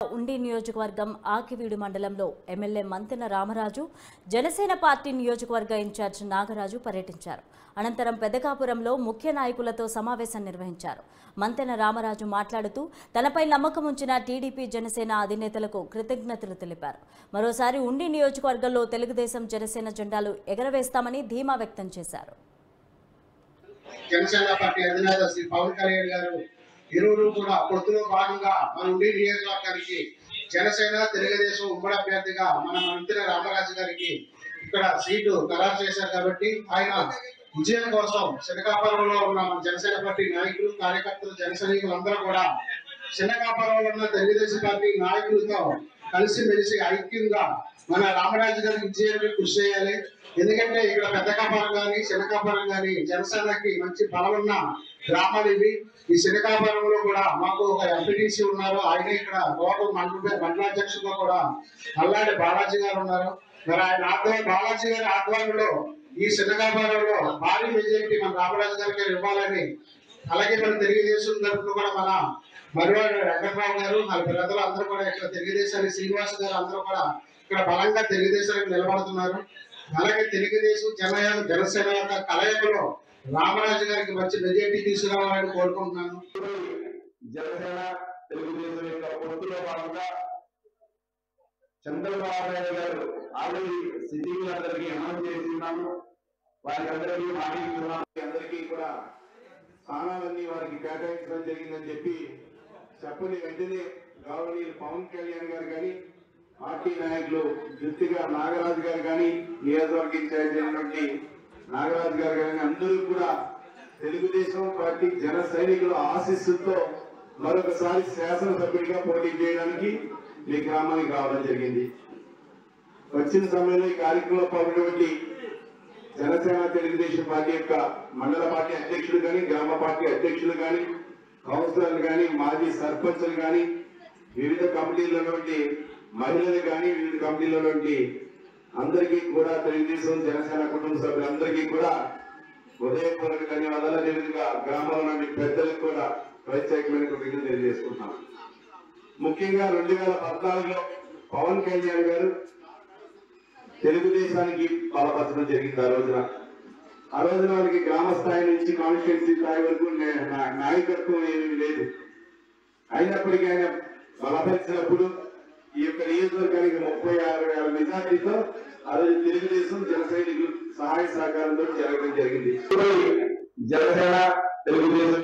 ఉండి నియోజకవర్గం ఆకివీడు మండలంలో ఎమ్మెల్యే మంతెన రామరాజు, జనసేన పార్టీ నియోజకవర్గ ఇన్ఛార్జ్ నాగరాజు పర్యటించారు. అనంతరం పెదకాపురంలో ముఖ్య నాయకులతో సమావేశం నిర్వహించారు. మంతెన రామరాజు మాట్లాడుతూ తనపై నమ్మకం ఉంచిన టీడీపీ జనసేన అధినేతలకు కృతజ్ఞతలు తెలిపారు. మరోసారి ఉండి నియోజకవర్గంలో తెలుగుదేశం జనసేన జెండాలు ఎగరవేస్తామని ధీమా వ్యక్తం చేశారు. జనసేన పార్టీ అధినేత శ్రీ పవన్ కళ్యాణ్ గారు ఇరువురు కూడా పొత్తులో భాగంగా మన ఉండి నియోజకవర్గానికి జనసేన తెలుగుదేశం ఉమ్మడి అభ్యర్థిగా మన మంత్రి రామరాజు గారికి ఇక్కడ సీటు ఖరారు చేశారు. కాబట్టి ఆయన విజయం కోసం శనకాపురంలో ఉన్న మన జనసేన పార్టీ నాయకులు, కార్యకర్తలు, జనసైనికులు అందరూ కూడా శనకాపురంలో ఉన్న తెలుగుదేశం పార్టీ నాయకులతో కలిసిమెలిసి ఐక్యంగా మన రామరాజు గారి విజయానికి కృషి చేయాలి. ఎందుకంటే ఇక్కడ పెద్దకాపురం కానీ శనకాపురం కానీ జనసేనకి మంచి బలమున్న గ్రామాలు ఇవి. ఈ శనకాపురంలో కూడా మాకు ఒక ఎంపీటీసీ ఉన్నారు. ఆయన ఇక్కడ గౌరవ మండలాధ్యక్షుడుగా కూడా అల్లాడి బాలాజీ గారు ఉన్నారు. మరి ఆయన బాలాజీ గారి ఆధ్వర్యంలో ఈ శనకాపురంలో భారీ మెజారిటీ మన రామరాజు గారికి ఇవ్వాలని, అలాగే మన తెలుగుదేశం తరఫున కూడా మన మరివాడు వెంకటరావు గారు, వాళ్ళ బ్రదర్లు అందరూ కూడా ఇక్కడ తెలుగుదేశానికి శ్రీనివాస్ గారు అందరూ కూడా ఇక్కడ బలంగా తెలుగుదేశానికి నిలబడుతున్నారు. అలాగే తెలుగుదేశం జనసేన యొక్క కలయికలో రామరాజు గారికి మంచి మెజారిటీ తీసుకురావాలని కోరుకుంటున్నాను. జనసేన తెలుగుదేశం యొక్క పొత్తులో భాగంగా చంద్రబాబు నాయుడు గారు ఆల్రెడీ సిటీలందరికీ అనౌన్స్ చేస్తున్నాము. వారికి అందరికీ మాట్లాడుతున్నాము. అందరికీ కూడా స్థానాలన్నీ వారికి కేటాయించడం జరిగిందని చెప్పని వెంటనే గౌరవనీయులు పవన్ కళ్యాణ్ గారు కానీ, పార్టీ నాయకులు జుత్తిగా నాగరాజు గారు కానీ, నియోజకవర్గ ఇన్ఛార్జ్ అయినటువంటి నాగరాజు గారు కానీ అందరూ కూడా తెలుగుదేశం పార్టీ జన సైనికుల ఆశీస్సులతో మరొకసారి శాసనసభ్యుడిగా పోటీ చేయడానికి మీ గ్రామానికి రావడం జరిగింది. వచ్చిన సమయంలో ఈ కార్యక్రమంలో పాల్గొన్నటువంటి జనసేన తెలుగుదేశం పార్టీ యొక్క మండల పార్టీ అధ్యక్షులు కానీ, గ్రామ పార్టీ అధ్యక్షులు కానీ, కౌన్సిలర్లు కానీ, మాజీ సర్పంచులు కానీ, వివిధ కమిటీల్లో ఉన్నటువంటి మహిళలు కానీ, వివిధ కమిటీల్లో ఉన్నటువంటి అందరికీ కూడా తెలుగుదేశం జనసేన కుటుంబ సభ్యులందరికీ కూడా హృదయపూర్వక ధన్యవాదాలు. అదేవిధంగా గ్రామంలో నుండి పెద్దలకు కూడా ప్రత్యేకమైన కృతజ్ఞతలు తెలియజేసుకుంటున్నాం. ముఖ్యంగా 2014లో పవన్ కళ్యాణ్ గారు తెలుగుదేశానికి బలపరచడం జరిగింది. ఆ రోజున వారికి గ్రామ స్థాయి నుంచి కాన్స్టిట్యున్సీ స్థాయి వరకు నాయకత్వం ఏమీ లేదు. అయినప్పటికీ ఆయన బలపరిచినప్పుడు ఈ యొక్క నియోజకవర్గానికి 36,000 మెజార్టీతో ఆ రోజు తెలుగుదేశం జన సైనికులు సహాయ సహకారంతో జరగడం జరిగింది. జనసేన తెలుగుదేశం